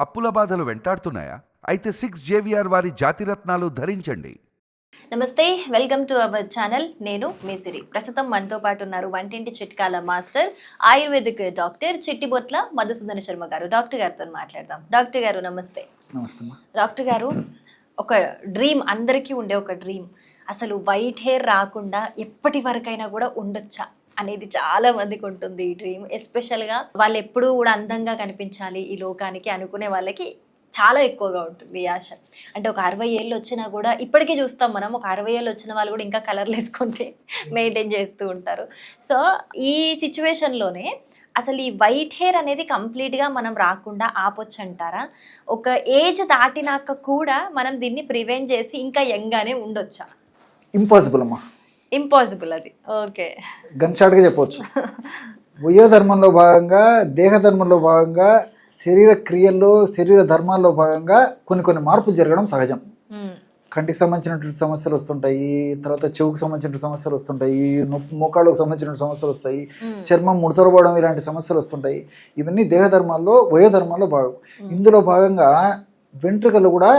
అప్పుల బాధలు వెంటాడుతున్నాయా? అయితే 6JVR వారి జాతిరత్నాలు ధరించండి. నమస్తే, వెల్కమ్ టు అవర్ ఛానల్. నేను మీ సిరి. ప్రస్తుతం మనతో పాటు ఉన్నారు వంటింటి చిట్కాల మాస్టర్, ఆయుర్వేదిక్ డాక్టర్ చిట్టిబొట్ల మధుసూదన శర్మ గారు. డాక్టర్ గారితో మాట్లాడదాం. డాక్టర్ గారు నమస్తే. నమస్తే. డాక్టర్ గారు, ఒక డ్రీమ్, అందరికీ ఉండే ఒక డ్రీమ్, అసలు వైట్ హెయిర్ రాకుండా ఎప్పటి వరకైనా కూడా ఉండొచ్చా అనేది చాలా మందికి ఉంటుంది ఈ డ్రీమ్. ఎస్పెషల్గా వాళ్ళు ఎప్పుడూ కూడా అందంగా కనిపించాలి ఈ లోకానికి అనుకునే వాళ్ళకి చాలా ఎక్కువగా ఉంటుంది ఈ ఆశ. అంటే ఒక 60 ఏళ్ళు వచ్చినా కూడా, ఇప్పటికీ చూస్తాం మనం, ఒక 60 ఏళ్ళు వచ్చిన వాళ్ళు కూడా ఇంకా కలర్లు వేసుకుంటే మెయింటైన్ చేస్తూ ఉంటారు. సో ఈ సిచ్యువేషన్లోనే అసలు ఈ వైట్ హెయిర్ అనేది కంప్లీట్గా మనం రాకుండా ఆపొచ్చు అంటారా? ఒక ఏజ్ దాటినాక కూడా మనం దీన్ని ప్రివెంట్ చేసి ఇంకా యంగానే ఉండొచ్చా? ఇంపాసిబుల్ అమ్మా. ఇంపాసిబుల్ అది. ఓకే, గన్షాట్గా చెప్పవచ్చు. వయోధర్మంలో భాగంగా, దేహధర్మంలో భాగంగా, శరీర క్రియల్లో, శరీర ధర్మాల్లో భాగంగా కొన్ని మార్పులు జరగడం సహజం. కంటికి సంబంధించినటువంటి సమస్యలు వస్తుంటాయి, తర్వాత చెవుకు సంబంధించిన సమస్యలు వస్తుంటాయి, మోకాళ్ళకు సంబంధించిన సమస్యలు వస్తాయి, చర్మం ముడతరపోవడం ఇలాంటి సమస్యలు వస్తుంటాయి. ఇవన్నీ దేహధర్మాల్లో, వయోధర్మాల్లో భాగం. ఇందులో భాగంగా వెంట్రుకలు కూడా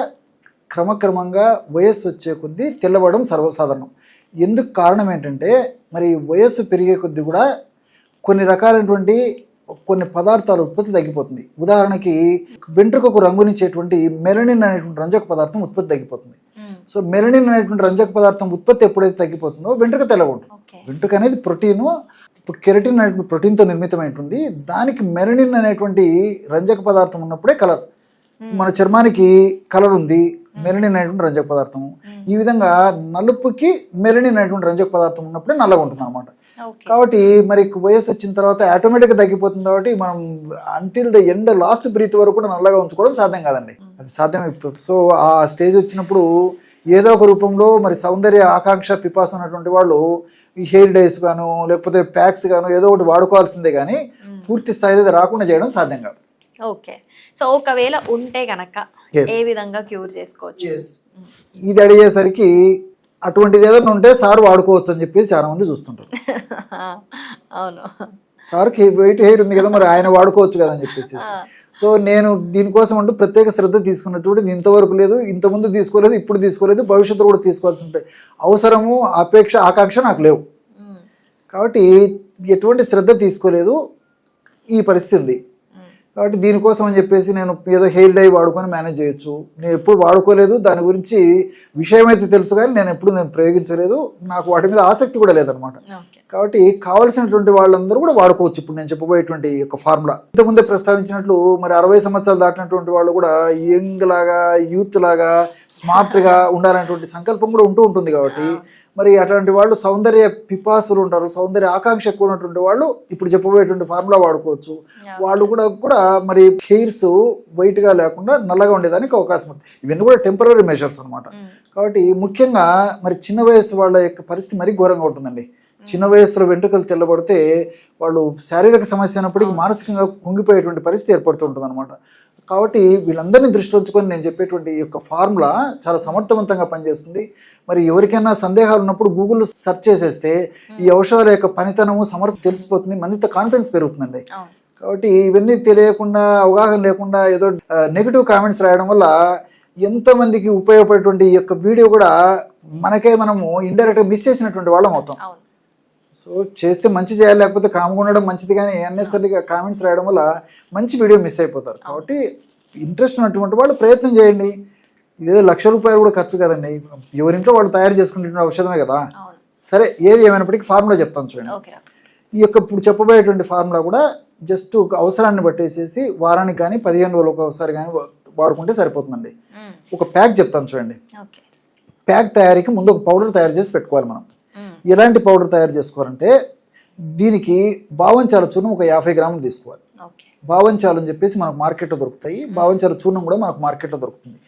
క్రమక్రమంగా వయస్సు వచ్చే కొద్దీ తెల్లబడడం సర్వసాధారణం. ఎందుకు కారణం ఏంటంటే, మరి వయస్సు పెరిగే కొద్దీ కూడా కొన్ని రకాలైనటువంటి కొన్ని పదార్థాల ఉత్పత్తి తగ్గిపోతుంది. ఉదాహరణకి వెంట్రుకకు రంగునిచ్చేటువంటి మెలనిన్ అనేటువంటి రంజక పదార్థం ఉత్పత్తి తగ్గిపోతుంది. సో మెలనిన్ అనేటువంటి రంజక పదార్థం ఉత్పత్తి ఎప్పుడైతే తగ్గిపోతుందో వెంట్రుక తెల్లగా ఉంటుంది. వెంట్రుక అనేది ప్రోటీను, కెరటిన్ అనేటువంటి ప్రోటీన్తో నిర్మితమై ఉంటుంది. దానికి మెలనిన్ అనేటువంటి రంజక పదార్థం ఉన్నప్పుడే కలర్. మన చర్మానికి కలర్ ఉంది, మెలనిన్ అనేటువంటి రంజక పదార్థం. ఈ విధంగా నలుపుకి మెలనిన్ అనేటువంటి రంజక పదార్థం ఉన్నప్పుడే నల్లగా ఉంటుంది అనమాట. కాబట్టి మరి వయసు వచ్చిన తర్వాత ఆటోమేటిక్గా తగ్గిపోతుంది. కాబట్టి మనం until the end last breath వరకు కూడా నల్లగా ఉంచుకోవడం సాధ్యం కాదండి. అది సాధ్యం. సో ఆ స్టేజ్ వచ్చినప్పుడు ఏదో ఒక రూపంలో మరి సౌందర్య ఆకాంక్ష పిపాస ఉన్నటువంటి వాళ్ళు ఈ హెయిర్ డైస్ గాను, లేకపోతే ప్యాక్స్ గాను ఏదో ఒకటి వాడుకోవాల్సిందే, కానీ పూర్తి స్థాయిలో రాకుండా చేయడం సాధ్యం కాదు. ఓకే, సో ఒకవేళ ఉంటే కనుక ఏ విధంగా క్యూర్ చేసుకోవచ్చు? ఇది అడిగేసరికి అటువంటిది ఏదైనా ఉంటే సార్ వాడుకోవచ్చు అని చెప్పేసి చాలా మంది చూస్తుంటారు. అవును, సార్కి వైట్ హెయిర్ ఉంది కదా, మరి ఆయన వాడుకోవచ్చు కదా అని చెప్పేసి. సో నేను దీనికోసం అంటూ ప్రత్యేక శ్రద్ధ తీసుకున్నటువంటి ఇంతవరకు లేదు, ఇంతకుముందు తీసుకోలేదు, ఇప్పుడు తీసుకోలేదు, భవిష్యత్తులో కూడా తీసుకోవాల్సి ఉంటాయి. అవసరము, అపేక్ష, ఆకాంక్ష నాకు లేవు. కాబట్టి ఎటువంటి శ్రద్ధ తీసుకోలేదు, ఈ పరిస్థితి ఉంది. కాబట్టి దీనికోసం అని చెప్పేసి నేను ఏదో హెయిర్ డై వాడుకొని మేనేజ్ చేయొచ్చు. నేను ఎప్పుడు వాడుకోలేదు, దాని గురించి విషయం అయితే తెలుసు, కానీ నేను ఎప్పుడు ప్రయోగించలేదు, నాకు వాటి మీద ఆసక్తి కూడా లేదనమాట. కాబట్టి కావలసినటువంటి వాళ్ళందరూ కూడా వాడుకోవచ్చు. ఇప్పుడు నేను చెప్పబోయేటువంటి ఒక ఫార్ములా ఇంతకుముందే ప్రస్తావించినట్లు, మరి 60 సంవత్సరాలు దాటినటువంటి వాళ్ళు కూడా యంగ్ లాగా, యూత్ లాగా, స్మార్ట్గా ఉండాలనేటువంటి సంకల్పం కూడా ఉంటుంది. కాబట్టి మరి అటువంటి వాళ్ళు సౌందర్య పిపాసులు ఉంటారు, సౌందర్య ఆకాంక్ష ఎక్కువ ఉన్నటువంటి వాళ్ళు ఇప్పుడు చెప్పబోయేటువంటి ఫార్ములా వాడుకోవచ్చు. వాళ్ళు కూడా మరి హెయిర్స్ వైట్ గా లేకుండా నల్లగా ఉండేదానికి అవకాశం ఉంది. ఇవన్నీ కూడా టెంపరరీ మెజర్స్ అనమాట. కాబట్టి ముఖ్యంగా మరి చిన్న వయసు వాళ్ళ యొక్క పరిస్థితి మరీ ఘోరంగా ఉంటుందండి. చిన్న వయసులో వెంట్రుకలు తెల్లబడితే వాళ్ళు శారీరక సమస్య అయినప్పటికీ మానసికంగా కుంగిపోయేటువంటి పరిస్థితి ఏర్పడుతుంటుంది అనమాట. కాబట్టి వీళ్ళందరినీ దృష్టిలో ఉంచుకొని నేను చెప్పేటువంటి ఈ యొక్క ఫార్ములా చాలా సమర్థవంతంగా పనిచేస్తుంది. మరి ఎవరికైనా సందేహాలు ఉన్నప్పుడు గూగుల్లో సెర్చ్ చేసేస్తే ఈ ఔషధాల యొక్క పనితనము, సమర్థత తెలిసిపోతుంది, మరింత కాన్ఫిడెన్స్ పెరుగుతుందండి. కాబట్టి ఇవన్నీ తెలియకుండా, అవగాహన లేకుండా ఏదో నెగిటివ్ కామెంట్స్ రాయడం వల్ల ఎంతోమందికి ఉపయోగపడేటువంటి ఈ యొక్క వీడియో కూడా మనము ఇండైరెక్ట్గా మిస్ చేసినటువంటి వాళ్ళం అవుతాం. సో చేస్తే మంచి చేయాలి, లేకపోతే కామ్గా ఉండడం మంచిది, కానీ అన్నెసరీగా కామెంట్స్ రాయడం వల్ల మంచి వీడియో మిస్ అయిపోతారు. కాబట్టి ఇంట్రెస్ట్ ఉన్నటువంటి వాళ్ళు ప్రయత్నం చేయండి. ఇదేదో ₹1,00,000 కూడా ఖర్చు కదండి, ఎవరింట్లో వాళ్ళు తయారు చేసుకుంటున్న ఔషధమే కదా. సరే, ఏది ఏమైనప్పటికీ ఫార్ములా చెప్తాను చూడండి. ఈ యొక్క ఇప్పుడు చెప్పబోయేటువంటి ఫార్ములా కూడా జస్ట్ ఒక అవసరాన్ని బట్టేసేసి వారానికి కానీ 15 రోజులకు ఒకసారి కానీ వాడుకుంటే సరిపోతుందండి. ఒక ప్యాక్ చెప్తాను చూడండి. ప్యాక్ తయారీకి ముందు ఒక పౌడర్ తయారు చేసి పెట్టుకోవాలి మనం. ఎలాంటి పౌడర్ తయారు చేసుకోవాలంటే, దీనికి బావంచాల చూర్ణం ఒక 50 గ్రాములు తీసుకోవాలి. బావంచాలు అని చెప్పేసి మనకు మార్కెట్లో దొరుకుతాయి. బావంచాల చూర్ణం కూడా మనకు మార్కెట్లో దొరుకుతుంది.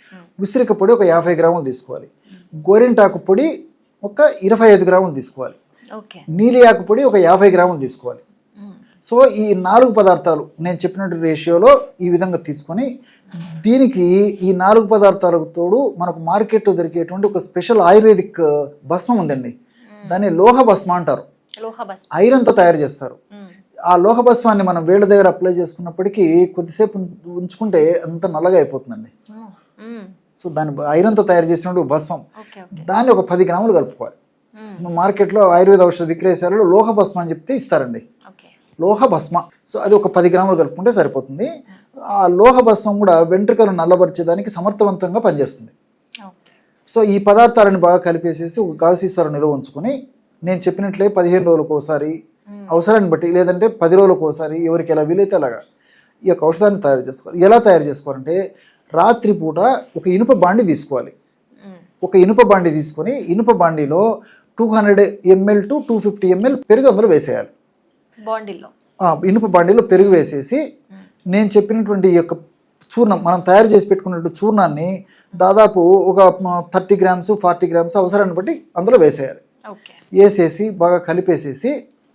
ఉసిరిక పొడి ఒక 50 గ్రాములు తీసుకోవాలి. గోరింటాకు పొడి ఒక 25 గ్రాములు తీసుకోవాలి. నీలి ఆకు పొడి ఒక 50 గ్రాములు తీసుకోవాలి. సో ఈ 4 పదార్థాలు నేను చెప్పినట్టు రేషియోలో ఈ విధంగా తీసుకొని, దీనికి ఈ 4 పదార్థాలకు తోడు మనకు మార్కెట్లో దొరికేటువంటి ఒక స్పెషల్ ఆయుర్వేదిక్ భస్మం ఉందండి. దాన్ని లోహ భస్మ అంటారు. ఐరన్తో తయారు చేస్తారు. ఆ లోహభస్వాన్ని మనం వేళ్ళ దగ్గర అప్లై చేసుకున్నప్పటికీ కొద్దిసేపు ఉంచుకుంటే అంత నల్లగా అయిపోతుందండి. సో దాన్ని ఐరన్తో తయారు చేసినప్పుడు భస్మం, దాన్ని ఒక 10 గ్రాములు కలుపుకోవాలి. మార్కెట్లో ఆయుర్వేద ఔషధ విక్రయశాలలో లోహ భస్మం అని చెప్తే ఇస్తారండి, లోహ భస్మ. సో అది ఒక 10 గ్రాములు కలుపుకుంటే సరిపోతుంది. ఆ లోహ భస్మం కూడా వెంట్రుకలు నల్లబరిచేదానికి సమర్థవంతంగా పనిచేస్తుంది. సో ఈ పదార్థాలను బాగా కలిపేసేసి ఒక గాజు సీసాలో నిల్వ ఉంచుకొని నేను చెప్పినట్లే 15 రోజులకు ఒకసారి, అవసరాన్ని బట్టి, లేదంటే 10 రోజులకు ఒకసారి, ఎవరికి ఎలా వీలైతే అలాగా ఈ యొక్క ఔషధాన్ని తయారు చేసుకోవాలి. ఎలా తయారు చేసుకోవాలంటే రాత్రిపూట ఒక ఇనుప బాండి తీసుకోవాలి. ఒక ఇనుప బాండి తీసుకొని ఇనుప బాండీలో 200 ml to 250 ml పెరుగు అందులో వేసేయాలి. ఇనుప బాండీలో పెరుగు వేసేసి నేను చెప్పినటువంటి ఈ యొక్క చూర్ణం, మనం తయారు చేసి పెట్టుకున్నట్టు చూర్ణాన్ని దాదాపు ఒక 30 గ్రామ్స్ 40 గ్రామ్స్ అవసరాన్ని బట్టి అందులో వేసేయాలి. వేసేసి బాగా కలిపేసేసి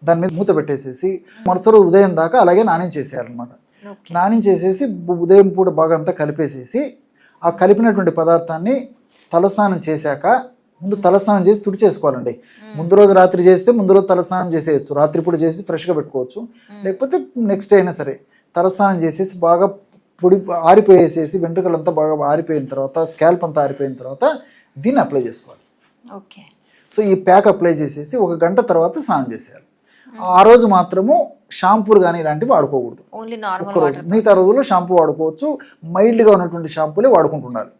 దాని మీద మూత పెట్టేసేసి మరుసటి ఉదయం దాకా అలాగే నానించేసేయాలన్నమాట. నానించేసేసి ఉదయం పూట బాగా అంతా కలిపేసేసి ఆ కలిపినటువంటి పదార్థాన్ని తలస్నానం చేశాక, ముందు తలస్నానం చేసి తుడిచేసుకోవాలండి. ముందు రోజు రాత్రి చేస్తే ముందు రోజు తలస్నానం చేసేయచ్చు, రాత్రిపూట చేసి ఫ్రెష్గా పెట్టుకోవచ్చు. లేకపోతే నెక్స్ట్ డే అయినా సరే తలస్నానం చేసేసి బాగా పొడి ఆరిపోయేసేసి వెంట్రుకలంతా బాగా ఆరిపోయిన తర్వాత, స్కాల్ప్ అంతా ఆరిపోయిన తర్వాత దీన్ని అప్లై చేసుకోవాలి. సో ఈ ప్యాక్ అప్లై చేసేసి 1 గంట తర్వాత స్నానం చేసేయాలి. ఆ రోజు మాత్రము షాంపూలు కానీ ఇలాంటివి వాడుకోకూడదు. ఒక్కరోజు, మిగతా రోజుల్లో షాంపూ వాడుకోవచ్చు. మైల్డ్గా ఉన్నటువంటి షాంపూలే వాడుకుంటున్నారు.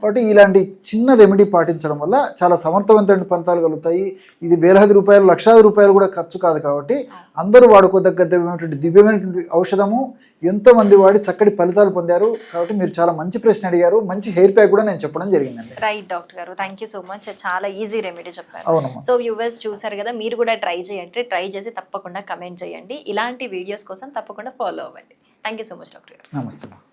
కాబట్టి ఇలాంటి చిన్న రెమెడీ పాటించడం వల్ల చాలా సమర్థవంతమైన ఫలితాలు కలుగుతాయి. ఇది వేలాది రూపాయలు, లక్షలాది రూపాయలు కూడా ఖర్చు కాదు. కాబట్టి అందరూ వాడుకోదగ్గటువంటి దివ్యమైనటువంటి ఔషధము. ఎంతో మంది వాడి చక్కటి ఫలితాలు పొందారు. కాబట్టి మీరు చాలా మంచి ప్రశ్న అడిగారు. మంచి హెయిర్ ప్యాక్ కూడా నేను చెప్పడం జరిగిందండి. రైట్ డాక్టర్ గారు, థ్యాంక్ యూ సో మచ్. చాలా ఈజీ రెమెడీ చెప్పారు. అవునమ్మా. సో వ్యూవర్స్ చూసారు కదా, మీరు కూడా ట్రై చేయండి. ట్రై చేసి తప్పకుండా కమెంట్ చేయండి. ఇలాంటి వీడియోస్ కోసం తప్పకుండా ఫాలో అవ్వండి. Thank you so much doctor గారు. నమస్తే.